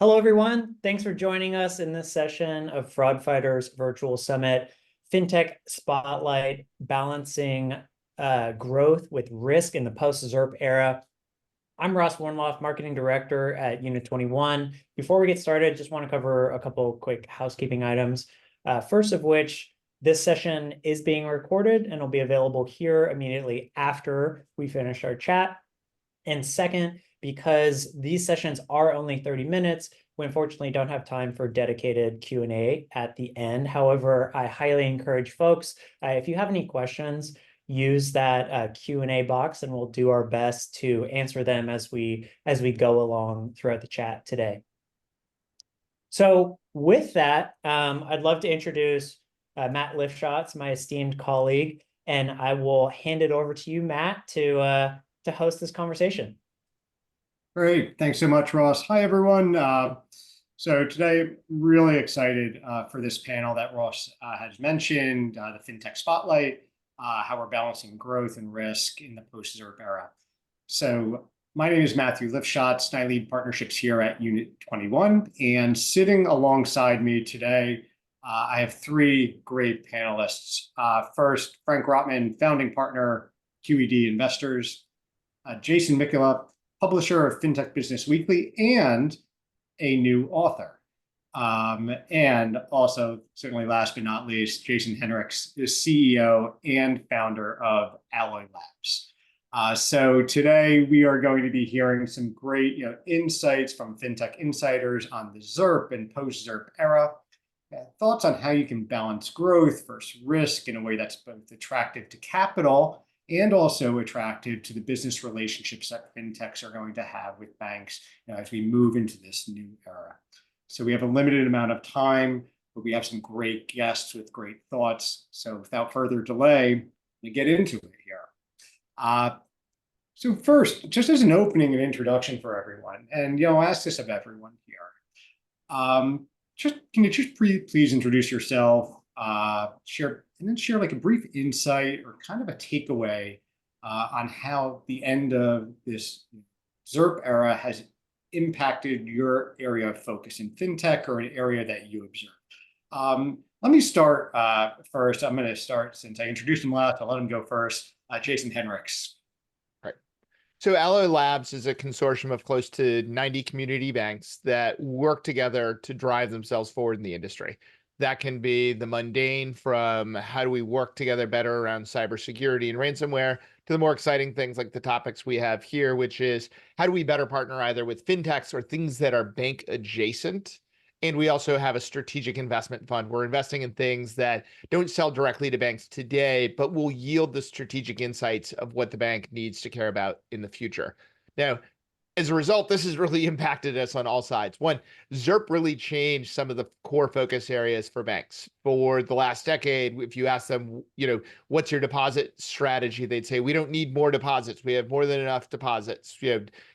Hello, everyone. Thanks for joining us in this session of Fraud Fighters Virtual Summit, Fintech Spotlight, Balancing Growth with Risk in the Post-ZIRP Era. I'm Ross Warnloff, Marketing Director at Unit21. Before we get started, just want to cover a couple quick housekeeping items. First of which, this session is being recorded and will be available here immediately after we finish our chat. And second, because these sessions are only 30 minutes, we unfortunately don't have time for dedicated Q&A at the end. However, I highly encourage folks, if you have any questions, use that Q&A box and we'll do our best to answer them as we go along throughout the chat today. So with that, I'd love to introduce Matt Lifshotz, my esteemed colleague, and I will hand it over to you, Matt, to host this conversation. Great. Thanks so much, Ross. Hi, everyone. So today, really excited for this panel that Ross has mentioned, the FinTech Spotlight, how we're balancing growth and risk in the post-ZIRP era. So my name is Matthew Lifshotz, and I lead partnerships here at Unit21. And sitting alongside me today, I have three great panelists. First, Frank Rotman, founding partner, QED Investors, Jason Mikula, publisher of Fintech Business Weekly and a new author. And also, certainly last but not least, Jason Henrichs is CEO and founder of Alloy Labs. So today we are going to be hearing some great insights from FinTech insiders on the ZIRP and post-ZIRP era, thoughts on how you can balance growth versus risk in a way that's both attractive to capital and also attractive to the business relationships that fintechs are going to have with banks as we move into this new era. So we have a limited amount of time, but we have some great guests with great thoughts. So without further delay, we get into it here. So first, just as an opening and introduction for everyone, and I'll ask this of everyone here. Can you just please introduce yourself, share like a brief insight or kind of a takeaway on how the end of this ZIRP era has impacted your area of focus in fintech or an area that you observe. Let me start first. I'm going to start since I introduced him last. I'll let him go first. Jason Henrichs. Right. So Alloy Labs is a consortium of close to 90 community banks that work together to drive themselves forward in the industry. That can be the mundane, from how do we work together better around cybersecurity and ransomware, to the more exciting things like the topics we have here, which is how do we better partner either with fintechs or things that are bank adjacent. And we also have a strategic investment fund. We're investing in things that don't sell directly to banks today, but will yield the strategic insights of what the bank needs to care about in the future. Now, as a result, this has really impacted us on all sides. One, ZIRP really changed some of the core focus areas for banks. For the last decade, if you ask them, what's your deposit strategy, they'd say, we don't need more deposits. We have more than enough deposits.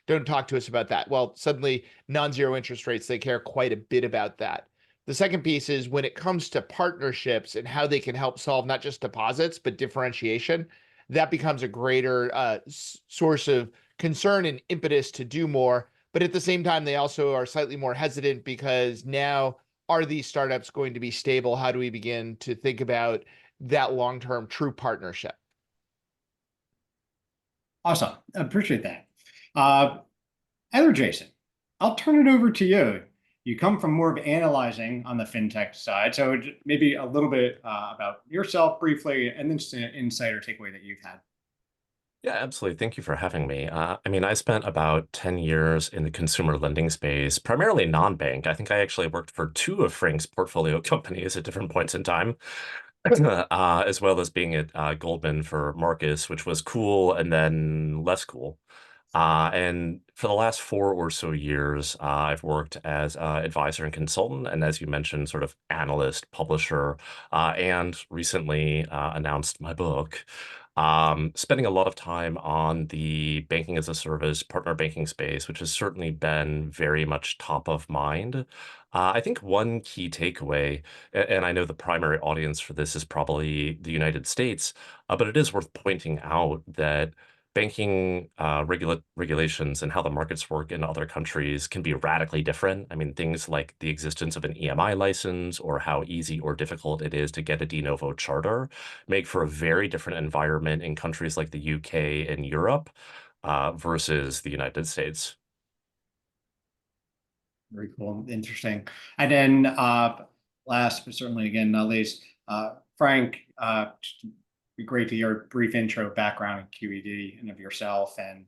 Don't talk to us about that. Well, suddenly non-zero interest rates, they care quite a bit about that. The second piece is when it comes to partnerships and how they can help solve not just deposits, but differentiation, that becomes a greater source of concern and impetus to do more. But at the same time, they also are slightly more hesitant because now, are these startups going to be stable? How do we begin to think about that long-term true partnership? Awesome. I appreciate that. Heather, Jason, I'll turn it over to you. You come from more of analyzing on the fintech side. So maybe a little bit about yourself briefly, and then just an insight or takeaway that you've had. Yeah, absolutely. Thank you for having me. I spent about 10 years in the consumer lending space, primarily non-bank. I think I actually worked for two of Frank's portfolio companies at different points in time, as well as being at Goldman for Marcus, which was cool and then less cool. And for the last 4 or so years, I've worked as an advisor and consultant, and as you mentioned, sort of analyst, publisher, and recently announced my book. Spending a lot of time on the banking as a service, partner banking space, which has certainly been very much top of mind. I think one key takeaway, and I know the primary audience for this is probably the United States, but it is worth pointing out that banking regulations and how the markets work in other countries can be radically different. I mean, things like the existence of an EMI license or how easy or difficult it is to get a de novo charter make for a very different environment in countries like the UK and Europe versus the United States. Very cool. Interesting. And then last, but certainly again, not least, Frank, it'd be great to hear a brief intro background in QED and of yourself. And,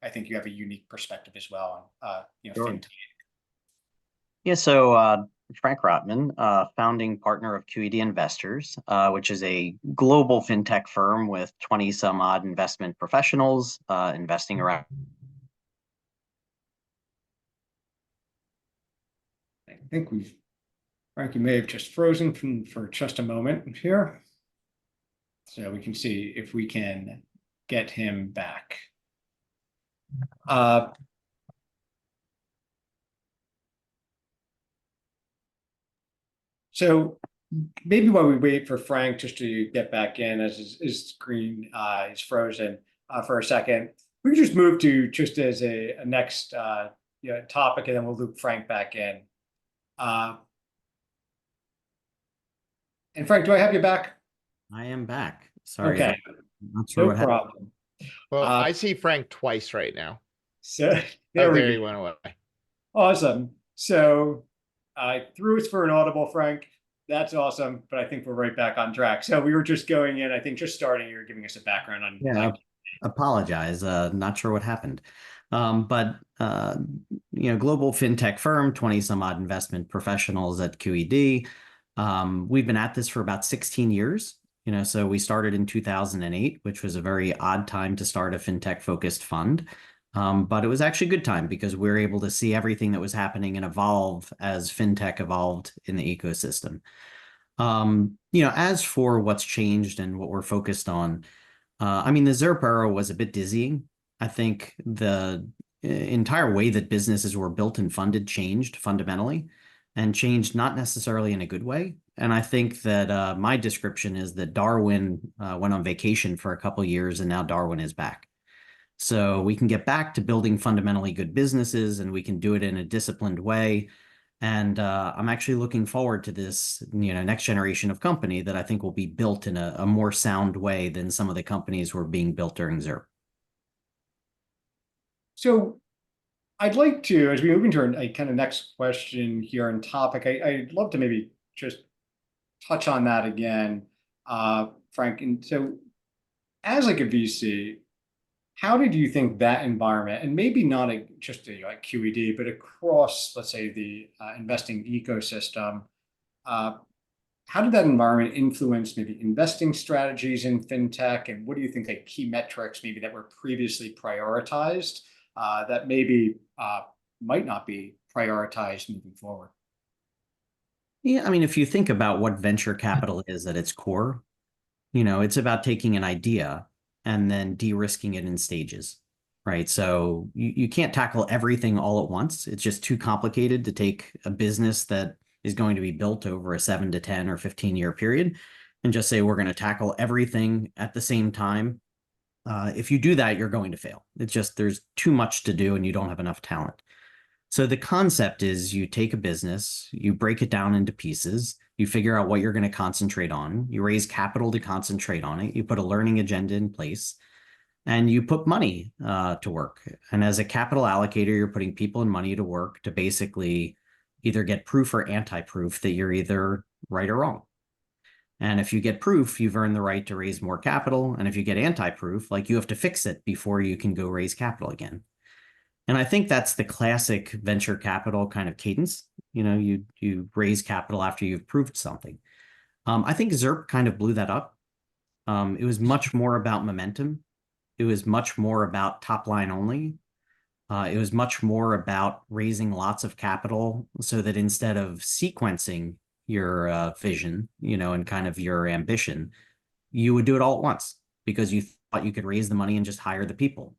I think you have a unique perspective as well on, Sure. fintech. Yeah, so Frank Rotman, founding partner of QED Investors, which is a global fintech firm with 20 some odd investment professionals investing around. I think Frank, you may have just frozen for just a moment here. So we can see if we can get him back. So maybe while we wait for Frank just to get back in as his screen is frozen for a second, we can just move to just as a next topic, and then we'll loop Frank back in. And Frank, do I have you back? I am back. Sorry. Okay. Not sure No what happened. problem. Well, I see Frank twice right now. So Oh, there there we he go. went away. Awesome. So I threw us for an audible, Frank. That's awesome. But I think we're right back on track. So we were just going in, I think just starting, you were giving us a background on. Yeah, apologize. Not sure what happened. But global fintech firm, 20 some odd investment professionals at QED. We've been at this for about 16 years. So we started in 2008, which was a very odd time to start a fintech focused fund. But it was actually a good time because we were able to see everything that was happening and evolve as fintech evolved in the ecosystem. As for what's changed and what we're focused on, the ZIRP era was a bit dizzying. I think the entire way that businesses were built and funded changed fundamentally and changed not necessarily in a good way. And I think that my description is that Darwin went on vacation for a couple of years and now Darwin is back. So we can get back to building fundamentally good businesses and we can do it in a disciplined way. And I'm actually looking forward to this, next generation of company that I think will be built in a more sound way than some of the companies were being built during ZIRP. So I'd like to, as we move into a kind of next question here and topic, I'd love to maybe just touch on that again, Frank. And so as like a VC, how did you think that environment, and maybe not just like QED, but across, let's say, the investing ecosystem, how did that environment influence maybe investing strategies in fintech? And what do you think like key metrics maybe that were previously prioritized that maybe might not be prioritized moving forward? Yeah, if you think about what venture capital is at its core, it's about taking an idea and then de-risking it in stages, right? So you can't tackle everything all at once. It's just too complicated to take a business that is going to be built over a 7 to 10 or 15-year period and just say, we're going to tackle everything at the same time. If you do that, you're going to fail. It's just, there's too much to do and you don't have enough talent. So the concept is you take a business, you break it down into pieces, you figure out what you're going to concentrate on, you raise capital to concentrate on it, you put a learning agenda in place, and you put money to work. And as a capital allocator, you're putting people and money to work to basically either get proof or anti-proof that you're either right or wrong. And if you get proof, you've earned the right to raise more capital. And if you get anti-proof, like you have to fix it before you can go raise capital again. And I think that's the classic venture capital kind of cadence. You raise capital after you've proved something. I think ZIRP kind of blew that up. It was much more about momentum. It was much more about top line only. It was much more about raising lots of capital so that instead of sequencing your vision, and kind of your ambition, you would do it all at once because you thought you could raise the money and just hire the people.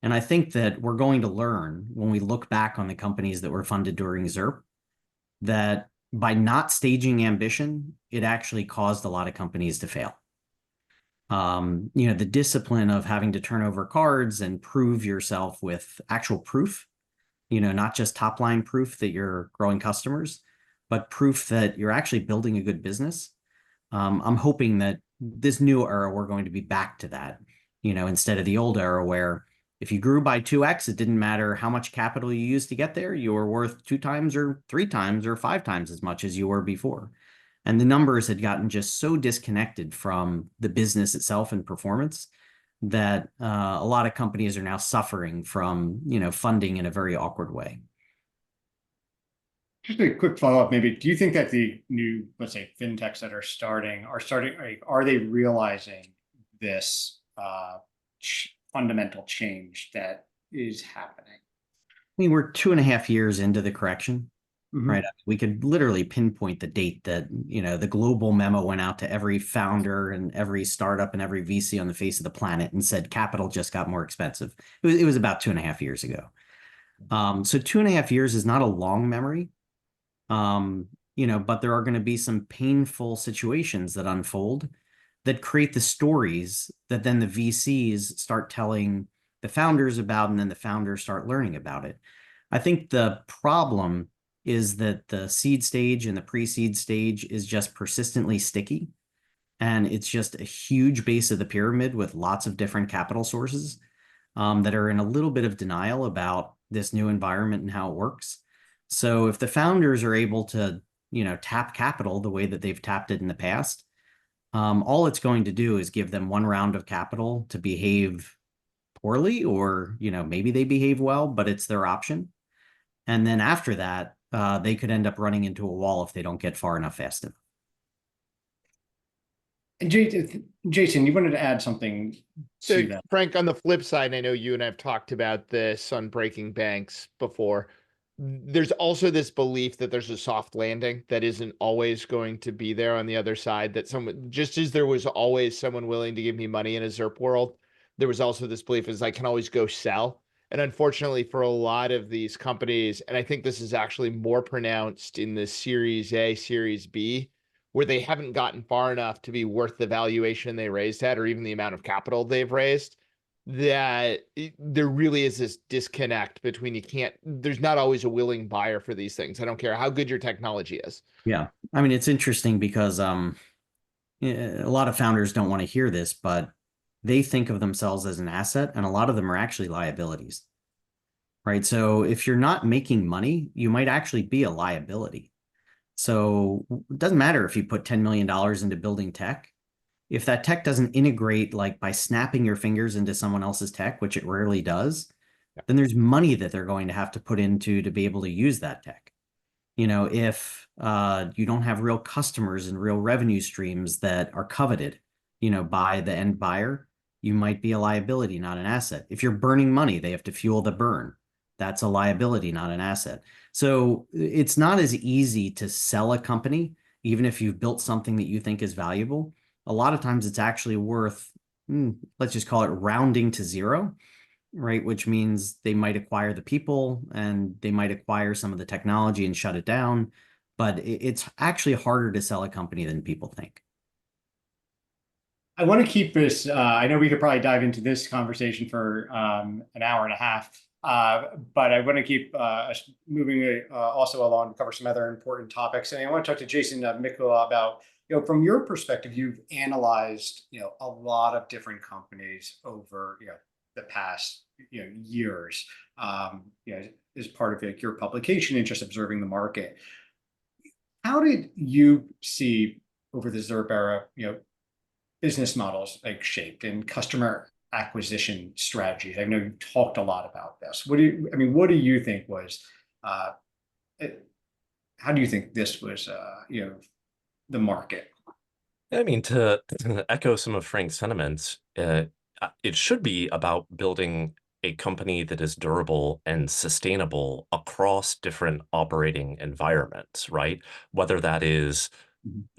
And I think that we're going to learn when we look back on the companies that were funded during ZIRP, that by not staging ambition, it actually caused a lot of companies to fail. The discipline of having to turn over cards and prove yourself with actual proof, not just top line proof that you're growing customers, but proof that you're actually building a good business. I'm hoping that this new era, we're going to be back to that, instead of the old era where if you grew by 2x, it didn't matter how much capital you used to get there, you were worth 2 times or 3 times or 5 times as much as you were before. And the numbers had gotten just so disconnected from the business itself and performance that a lot of companies are now suffering from, funding in a very awkward way. Just a quick follow-up, maybe. Do you think that the new, let's say, fintechs that are starting, are they realizing this fundamental change that is happening? I mean, we're 2.5 years into the correction, Mhm. right? We could literally pinpoint the date that, the global memo went out to every founder and every startup and every VC on the face of the planet and said capital just got more expensive. It was about 2.5 years ago. So 2.5 years is not a long memory. But there are going to be some painful situations that unfold that create the stories that then the VCs start telling the founders about, and then the founders start learning about it. I think the problem is that the seed stage and the pre-seed stage is just persistently sticky. And it's just a huge base of the pyramid with lots of different capital sources that are in a little bit of denial about this new environment and how it works. So if the founders are able to, tap capital the way that they've tapped it in the past, all it's going to do is give them one round of capital to behave poorly, or, maybe they behave well, but it's their option. And then after that, they could end up running into a wall if they don't get far enough fast enough. And Jason, you wanted to add something So, to that. Frank, on the flip side, I know you and I have talked about this on Breaking Banks before. There's also this belief that there's a soft landing that isn't always going to be there on the other side, that someone, just as there was always someone willing to give me money in a ZIRP world, there was also this belief is I can always go sell. And unfortunately for a lot of these companies, and I think this is actually more pronounced in the Series A, Series B, where they haven't gotten far enough to be worth the valuation they raised at, or even the amount of capital they've raised, that there really is this disconnect between there's not always a willing buyer for these things. I don't care how good your technology is. Yeah. I mean, it's interesting because a lot of founders don't want to hear this, but they think of themselves as an asset, and a lot of them are actually liabilities, right? So if you're not making money, you might actually be a liability. So it doesn't matter if you put $10 million into building tech. If that tech doesn't integrate like by snapping your fingers into someone else's tech, which it rarely does, then there's money that they're going to have to put into to be able to use that tech. If you don't have real customers and real revenue streams that are coveted, by the end buyer, you might be a liability, not an asset. If you're burning money, they have to fuel the burn. That's a liability, not an asset. So it's not as easy to sell a company, even if you've built something that you think is valuable. A lot of times it's actually worth, let's just call it rounding to zero, right? Which means they might acquire the people and they might acquire some of the technology and shut it down. But it's actually harder to sell a company than people think. I want to keep this, I know we could probably dive into this conversation for an hour and a half, but I want to keep us moving also along to cover some other important topics. And I want to talk to Jason Mikula about, from your perspective, you've analyzed, a lot of different companies over, the past, years, as part of your publication and just observing the market. How did you see over the ZIRP era, business models like shaped and customer acquisition strategies? I know you talked a lot about this. What do you think was, how do you think this was, the market? I mean, to echo some of Frank's sentiments, it should be about building a company that is durable and sustainable across different operating environments, right? Whether that is,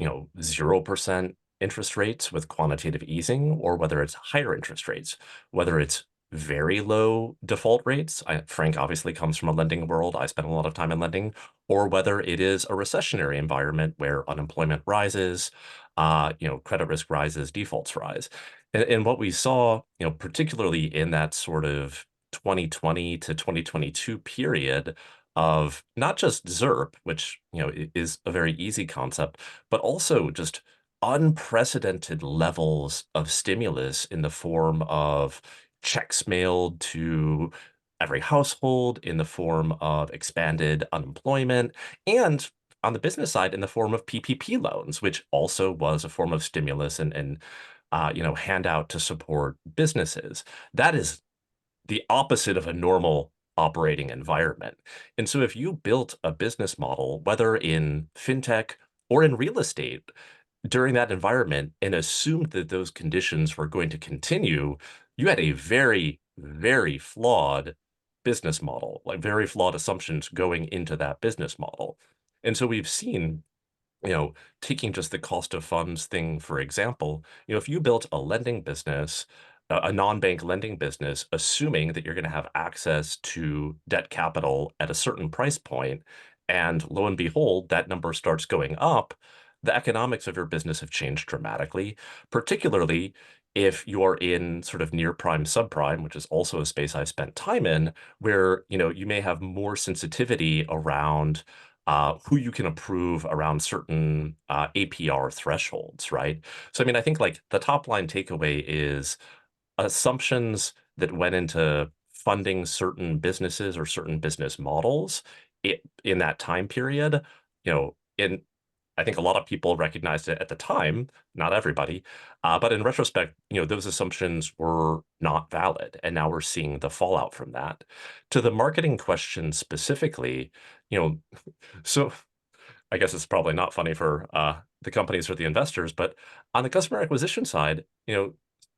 0% interest rates with quantitative easing, or whether it's higher interest rates, whether it's very low default rates. Frank obviously comes from a lending world. I spent a lot of time in lending, or whether it is a recessionary environment where unemployment rises, credit risk rises, defaults rise. And what we saw, particularly in that sort of 2020 to 2022 period of not just ZIRP, which, is a very easy concept, but also just unprecedented levels of stimulus in the form of checks mailed to every household, in the form of expanded unemployment, and on the business side in the form of PPP loans, which also was a form of stimulus and handout to support businesses. That is the opposite of a normal operating environment. And so if you built a business model, whether in fintech or in real estate, during that environment and assumed that those conditions were going to continue, you had a very, very flawed business model, like very flawed assumptions going into that business model. And so we've seen, taking just the cost of funds thing, for example, if you built a lending business, a non-bank lending business, assuming that you're going to have access to debt capital at a certain price point, and lo and behold, that number starts going up, the economics of your business have changed dramatically, particularly if you're in sort of near prime, subprime, which is also a space I've spent time in, where, you may have more sensitivity around who you can approve around certain APR thresholds, right? So, I mean, I think like the top line takeaway is assumptions that went into funding certain businesses or certain business models in that time period, in I think a lot of people recognized it at the time, not everybody, but in retrospect, those assumptions were not valid, and now we're seeing the fallout from that. To the marketing question specifically, you know, so I guess it's probably not funny for the companies or the investors, but on the customer acquisition side,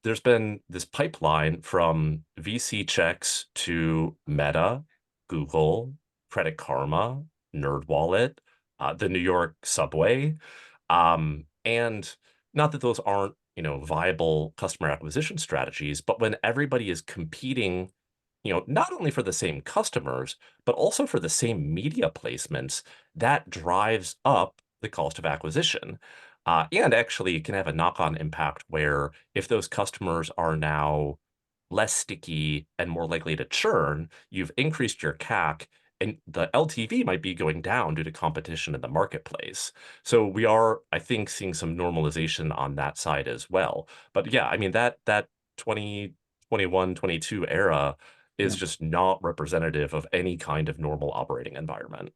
there's been this pipeline from VC checks to Meta, Google, Credit Karma, NerdWallet, the New York subway. And not that those aren't, viable customer acquisition strategies, but when everybody is competing, not only for the same customers, but also for the same media placements, that drives up the cost of acquisition. And actually can have a knock-on impact where if those customers are now less sticky and more likely to churn, you've increased your CAC and the LTV might be going down due to competition in the marketplace. So we are, I think, seeing some normalization on that side as well. But yeah, I mean, that 2021, 22 era is just not representative of any kind of normal operating environment.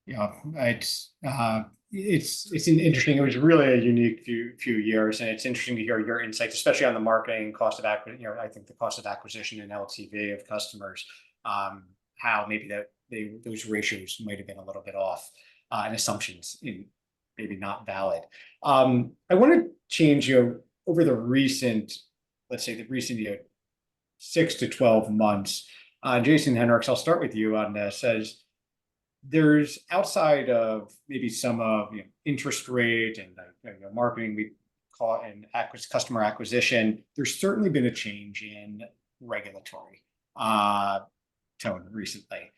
Yeah, it's an interesting. It was really a unique few years, and it's interesting to hear your insights, especially on the marketing cost of acquisition. I think the cost of acquisition and LTV of customers, how maybe those ratios might have been a little bit off, and assumptions maybe not valid. I want to change over the recent, let's say the recent 6 to 12 months. Jason Henricks, I'll start with you on this. Says there's outside of maybe some of interest rate and marketing, we call it, and customer acquisition, there's certainly been a change in regulatory tone recently.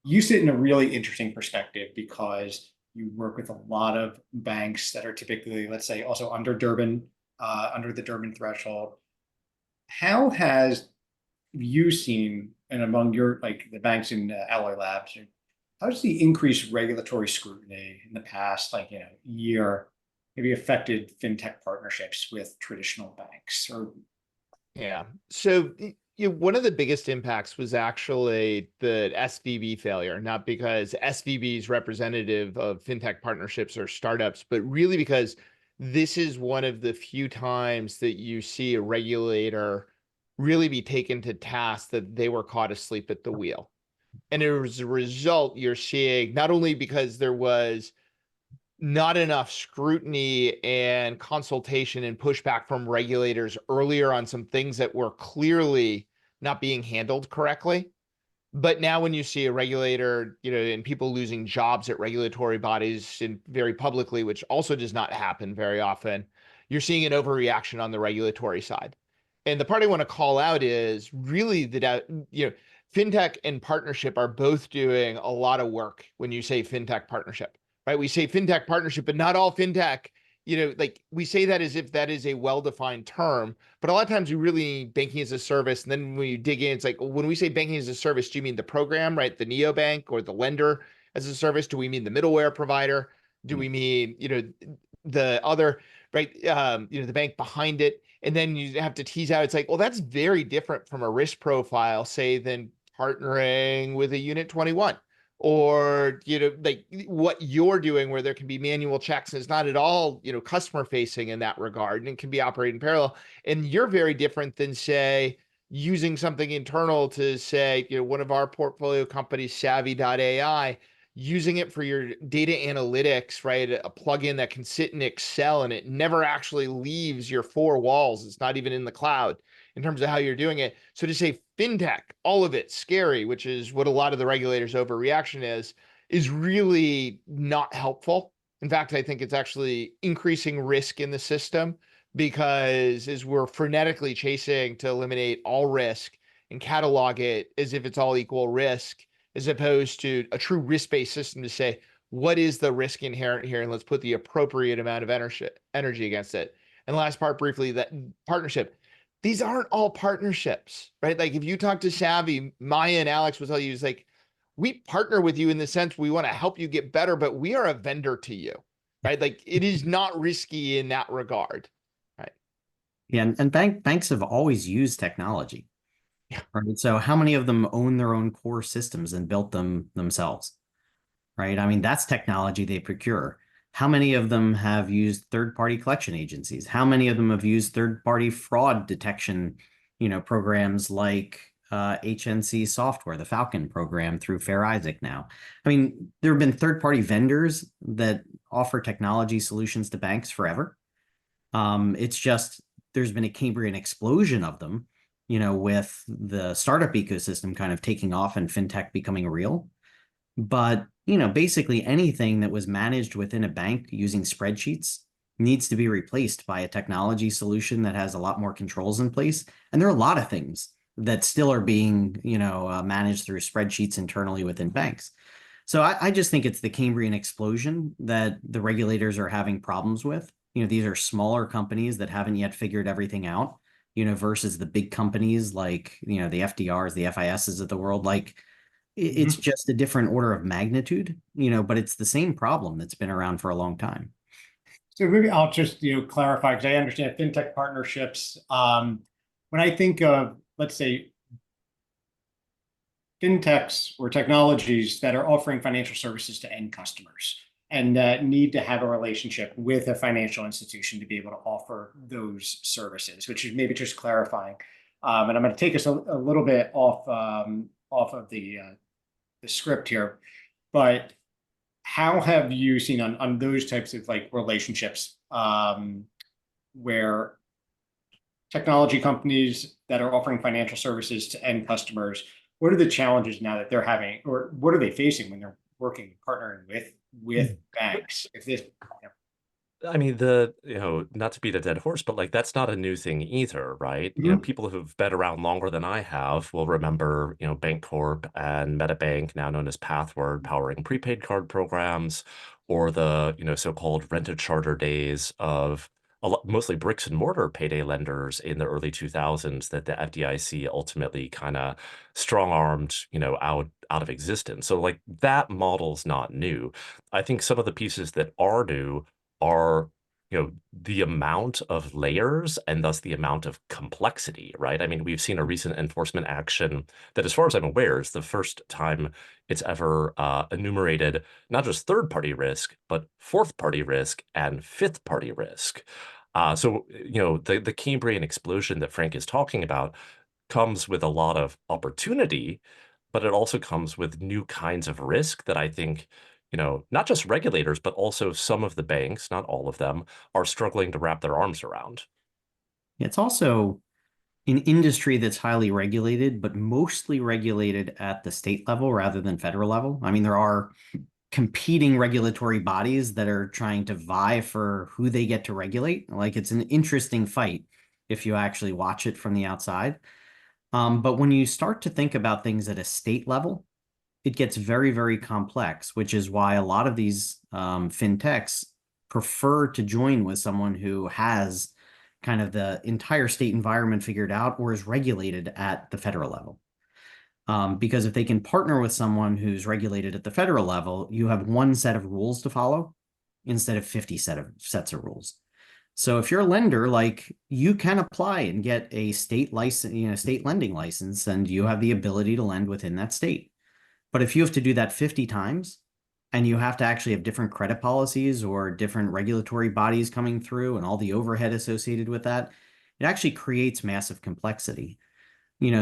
You sit in a really interesting perspective because you work with a lot of banks that are typically, let's say, also under the Durbin threshold. How has you seen, and among the banks in Alloy Labs, how does the increased regulatory scrutiny in the past, year, maybe affected fintech partnerships with traditional banks? Yeah. So one of the biggest impacts was actually the SVB failure, not because SVB is representative of fintech partnerships or startups, but really because this is one of the few times that you see a regulator really be taken to task that they were caught asleep at the wheel. And as a result, you're seeing not only because there was not enough scrutiny and consultation and pushback from regulators earlier on some things that were clearly not being handled correctly. But now when you see a regulator, and people losing jobs at regulatory bodies and very publicly, which also does not happen very often, you're seeing an overreaction on the regulatory side. And the part I want to call out is really that, fintech and partnership are both doing a lot of work when you say fintech partnership, right? We say fintech partnership, but not all fintech, like we say that as if that is a well-defined term, but a lot of times we really need banking as a service. And then when you dig in, it's like, when we say banking as a service, do you mean the program, right? The neobank or the lender as a service? Do we mean the middleware provider? Do we mean, the other, right? The bank behind it? And then you have to tease out, it's like, well, that's very different from a risk profile, say, than partnering with a Unit21 or, like what you're doing where there can be manual checks and it's not at all, customer facing in that regard and it can be operating in parallel. And you're very different than, say, using something internal to say, one of our portfolio companies, Savvy.ai, using it for your data analytics, right? A plugin that can sit in Excel and it never actually leaves your four walls. It's not even in the cloud in terms of how you're doing it. So to say fintech, all of it scary, which is what a lot of the regulators' overreaction is really not helpful. In fact, I think it's actually increasing risk in the system because as we're frenetically chasing to eliminate all risk and catalog it as if it's all equal risk, as opposed to a true risk-based system to say, what is the risk inherent here? And let's put the appropriate amount of energy against it. And the last part briefly, that partnership. These aren't all partnerships, right? Like if you talk to Savvy, Maya and Alex will tell you, it's like, we partner with you in the sense we want to help you get better, but we are a vendor to you, right? Like it is not risky in that regard, right? Yeah, and banks have always used technology. Yeah. Right. So how many of them own their own core systems and built them themselves? Right. I mean, that's technology they procure. How many of them have used third-party collection agencies? How many of them have used third-party fraud detection, programs like HNC software, the Falcon program through Fair Isaac now? I mean, there have been third-party vendors that offer technology solutions to banks forever. It's just there's been a Cambrian explosion of them, with the startup ecosystem kind of taking off and fintech becoming real. But, basically anything that was managed within a bank using spreadsheets needs to be replaced by a technology solution that has a lot more controls in place. And there are a lot of things that still are being, managed through spreadsheets internally within banks. So I just think it's the Cambrian explosion that the regulators are having problems with. These are smaller companies that haven't yet figured everything out, versus the big companies like, the FDRs, the FISs of the world. Like it's just a different order of magnitude, but it's the same problem that's been around for a long time. So maybe I'll just, clarify, because I understand fintech partnerships. When I think of, let's say, fintechs or technologies that are offering financial services to end customers and that need to have a relationship with a financial institution to be able to offer those services, which is maybe just clarifying. And I'm going to take us a little bit off of the script here, but how have you seen on those types of like relationships where technology companies that are offering financial services to end customers, what are the challenges now that they're having, or what are they facing when they're working, partnering with banks? If this, I mean, not to beat a dead horse, but like that's not a new thing either, right? People who've been around longer than I have will remember, Bancorp and MetaBank, now known as Pathward, powering prepaid card programs, or the, so-called rent-a-charter days of mostly bricks and mortar payday lenders in the early 2000s that the FDIC ultimately kind of strong-armed, out of existence. So like that model's not new. I think some of the pieces that are new are the amount of layers and thus the amount of complexity, right? I mean, we've seen a recent enforcement action that, as far as I'm aware, is the first time it's ever enumerated not just third-party risk, but fourth-party risk and fifth-party risk. So the Cambrian explosion that Frank is talking about comes with a lot of opportunity, but it also comes with new kinds of risk that I think not just regulators, but also some of the banks, not all of them, are struggling to wrap their arms around. It's also an industry that's highly regulated, but mostly regulated at the state level rather than federal level. I mean, there are competing regulatory bodies that are trying to vie for who they get to regulate. Like it's an interesting fight if you actually watch it from the outside. But when you start to think about things at a state level, it gets very, very complex, which is why a lot of these fintechs prefer to join with someone who has kind of the entire state environment figured out or is regulated at the federal level. Because if they can partner with someone who's regulated at the federal level, you have one set of rules to follow instead of 50 sets of rules. So if you're a lender, like you can apply and get a state license, state lending license, and you have the ability to lend within that state. But if you have to do that 50 times and you have to actually have different credit policies or different regulatory bodies coming through and all the overhead associated with that, it actually creates massive complexity.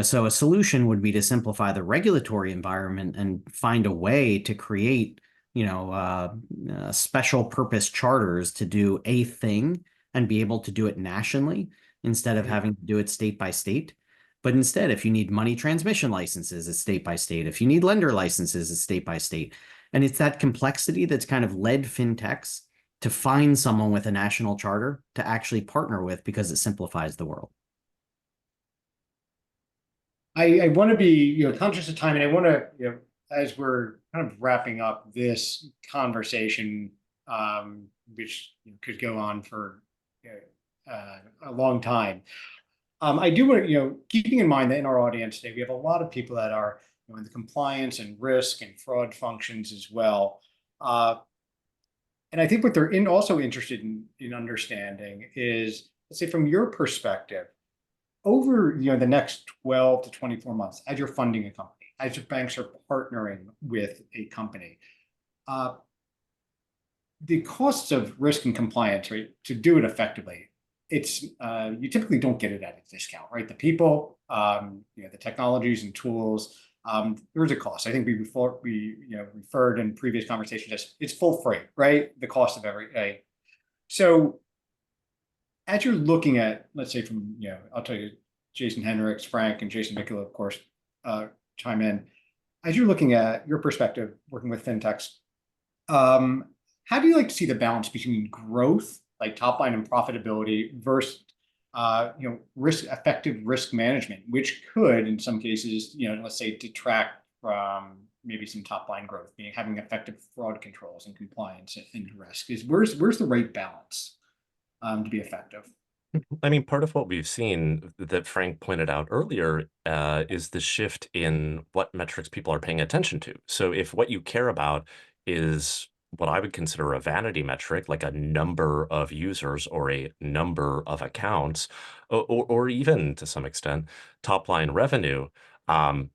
So a solution would be to simplify the regulatory environment and find a way to create, special purpose charters to do a thing and be able to do it nationally instead of having to do it state by state. But instead, if you need money transmission licenses, it's state by state. If you need lender licenses, it's state by state. And it's that complexity that's kind of led fintechs to find someone with a national charter to actually partner with because it simplifies the world. I want to be, conscious of time, and I want to, as we're kind of wrapping up this conversation, which could go on for a long time. I do want to, keeping in mind that in our audience today, we have a lot of people that are in the compliance and risk and fraud functions as well. And I think what they're also interested in understanding is, let's say from your perspective, over the next 12 to 24 months, as you're funding a company, as your banks are partnering with a company, the costs of risk and compliance, right, to do it effectively, it's you typically don't get it at a discount, right? The people, the technologies and tools, there's a cost. I think we referred in previous conversations as it's full freight, right? The cost of every. So as you're looking at, let's say from, I'll tell you, Jason Henricks, Frank, and Jason Mikula, of course, chime in. As you're looking at your perspective, working with fintechs, how do you like to see the balance between growth, like top line and profitability, versus, effective risk management, which could, in some cases, let's say detract from maybe some top line growth, meaning having effective fraud controls and compliance and risk. Where's the right balance to be effective? I mean, part of what we've seen that Frank pointed out earlier is the shift in what metrics people are paying attention to. So if what you care about is what I would consider a vanity metric, like a number of users or a number of accounts, or even to some extent, top line revenue,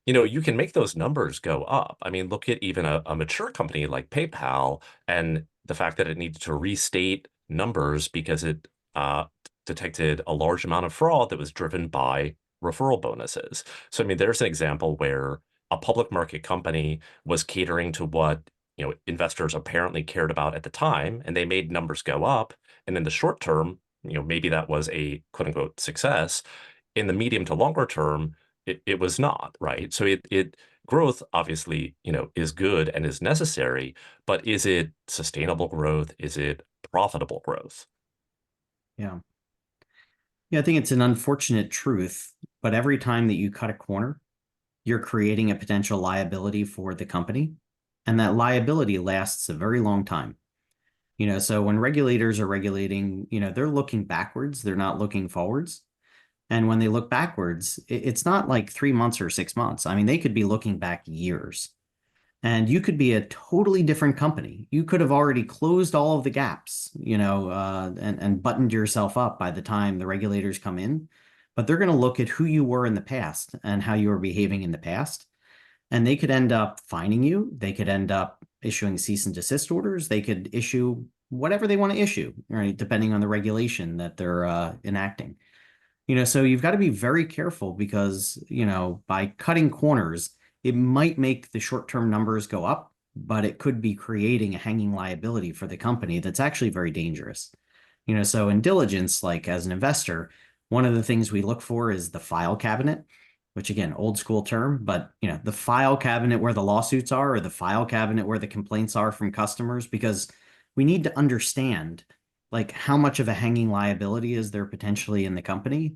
you can make those numbers go up. I mean, look at even a mature company like PayPal and the fact that it needed to restate numbers because it detected a large amount of fraud that was driven by referral bonuses. So, I mean, there's an example where a public market company was catering to what investors apparently cared about at the time, and they made numbers go up. And in the short term, maybe that was a quote unquote success. In the medium to longer term, it was not, right? So it growth obviously, is good and is necessary, but is it sustainable growth? Is it profitable growth? Yeah. Yeah, I think it's an unfortunate truth, but every time that you cut a corner, you're creating a potential liability for the company. And that liability lasts a very long time. So when regulators are regulating, they're looking backwards, they're not looking forwards. And when they look backwards, it's not like 3 months or 6 months. I mean, they could be looking back years. And you could be a totally different company. You could have already closed all of the gaps, and buttoned yourself up by the time the regulators come in. But they're going to look at who you were in the past and how you were behaving in the past. And they could end up fining you. They could end up issuing cease and desist orders. They could issue whatever they want to issue, right, depending on the regulation that they're enacting. So you've got to be very careful because, by cutting corners, it might make the short-term numbers go up, but it could be creating a hanging liability for the company that's actually very dangerous. So in diligence, like as an investor, one of the things we look for is the file cabinet, which again, old school term, but the file cabinet where the lawsuits are, or the file cabinet where the complaints are from customers, because we need to understand like how much of a hanging liability is there potentially in the company?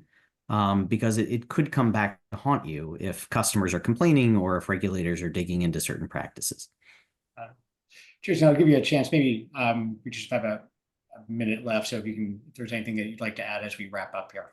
Because it could come back to haunt you if customers are complaining or if regulators are digging into certain practices. Jason, I'll give you a chance. Maybe we just have a minute left, so if there's anything that you'd like to add as we wrap up here.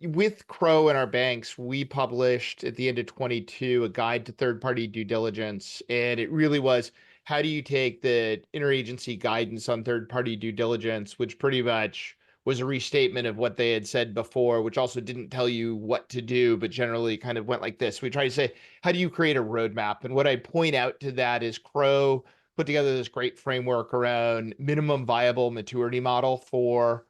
With Crow and our banks, we published at the end of 22 a guide to third-party due diligence, and it really was, how do you take the interagency guidance on third-party due diligence, which pretty much was a restatement of what they had said before, which also didn't tell you what to do, but generally kind of went like this. We try to say, how do you create a roadmap? And what I point out to that is Crow put together this great framework around minimum viable maturity model for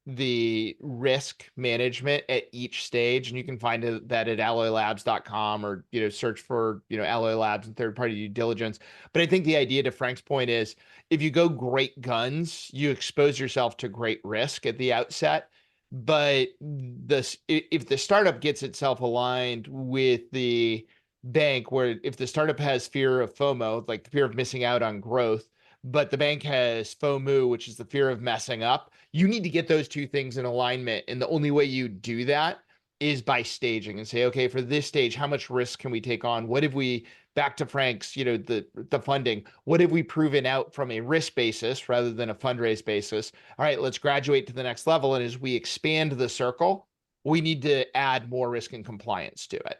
the risk management at each stage. And you can find that at alloylabs.com, or, search for, Alloy Labs and third-party due diligence. But I think the idea, to Frank's point, is if you go great guns, you expose yourself to great risk at the outset. But if the startup gets itself aligned with the bank, where if the startup has fear of FOMO, like the fear of missing out on growth, but the bank has FOMO, which is the fear of messing up, you need to get those two things in alignment. And the only way you do that is by staging and say, okay, for this stage, how much risk can we take on? What have we, back to Frank's, the funding, what have we proven out from a risk basis rather than a fundraise basis? All right, let's graduate to the next level. And as we expand the circle, we need to add more risk and compliance to it.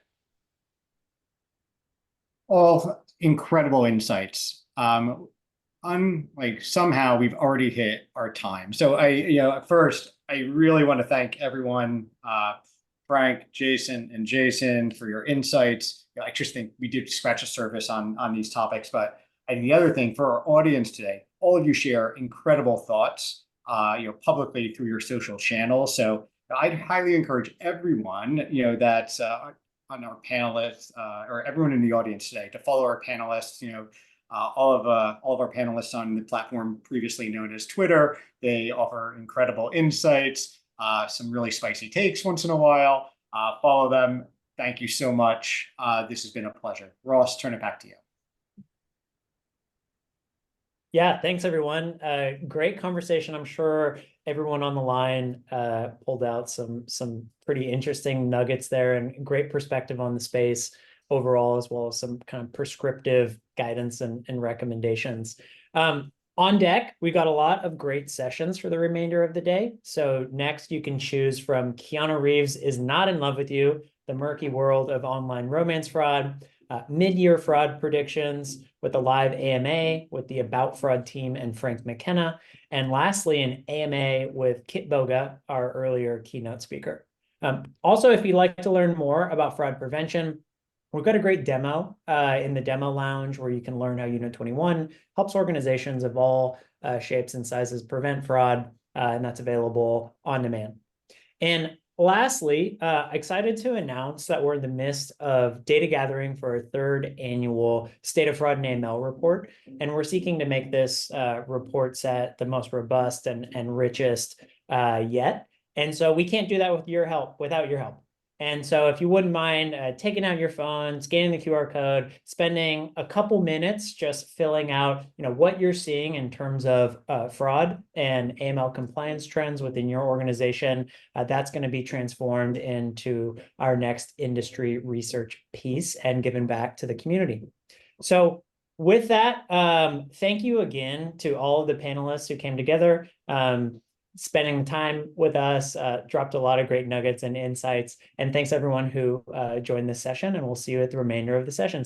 All incredible insights. Somehow we've already hit our time. So first, I really want to thank everyone, Frank, Jason, and Jason, for your insights. I just think we did scratch the surface on these topics. But the other thing for our audience today, all of you share incredible thoughts, publicly through your social channels. So I'd highly encourage everyone, that's on our panelists, or everyone in the audience today, to follow our panelists. All of our panelists on the platform previously known as Twitter. They offer incredible insights, some really spicy takes once in a while. Follow them. Thank you so much. This has been a pleasure. Ross, turn it back to you. Yeah, thanks everyone. Great conversation. I'm sure everyone on the line pulled out some pretty interesting nuggets there, and great perspective on the space overall, as well as some kind of prescriptive guidance and recommendations. On deck, we got a lot of great sessions for the remainder of the day. So next you can choose from Keanu Reeves is Not in Love with You, the Murky World of Online Romance Fraud, mid-year fraud predictions with a live AMA with the About Fraud team and Frank McKenna, and lastly, an AMA with Kit Boga, our earlier keynote speaker. Also, if you'd like to learn more about fraud prevention, we've got a great demo in the demo lounge where you can learn how Unit21 helps organizations of all shapes and sizes prevent fraud, and that's available on demand. And lastly, excited to announce that we're in the midst of data gathering for our third annual State of Fraud and AML report, and we're seeking to make this report set the most robust and richest yet. And so we can't do that without your help. And so if you wouldn't mind taking out your phone, scanning the QR code, spending a couple minutes just filling out, what you're seeing in terms of fraud and AML compliance trends within your organization, that's going to be transformed into our next industry research piece and given back to the community. So with that, thank you again to all of the panelists who came together. Spending time with us, dropped a lot of great nuggets and insights. And thanks everyone who joined this session, and we'll see you at the remainder of the sessions.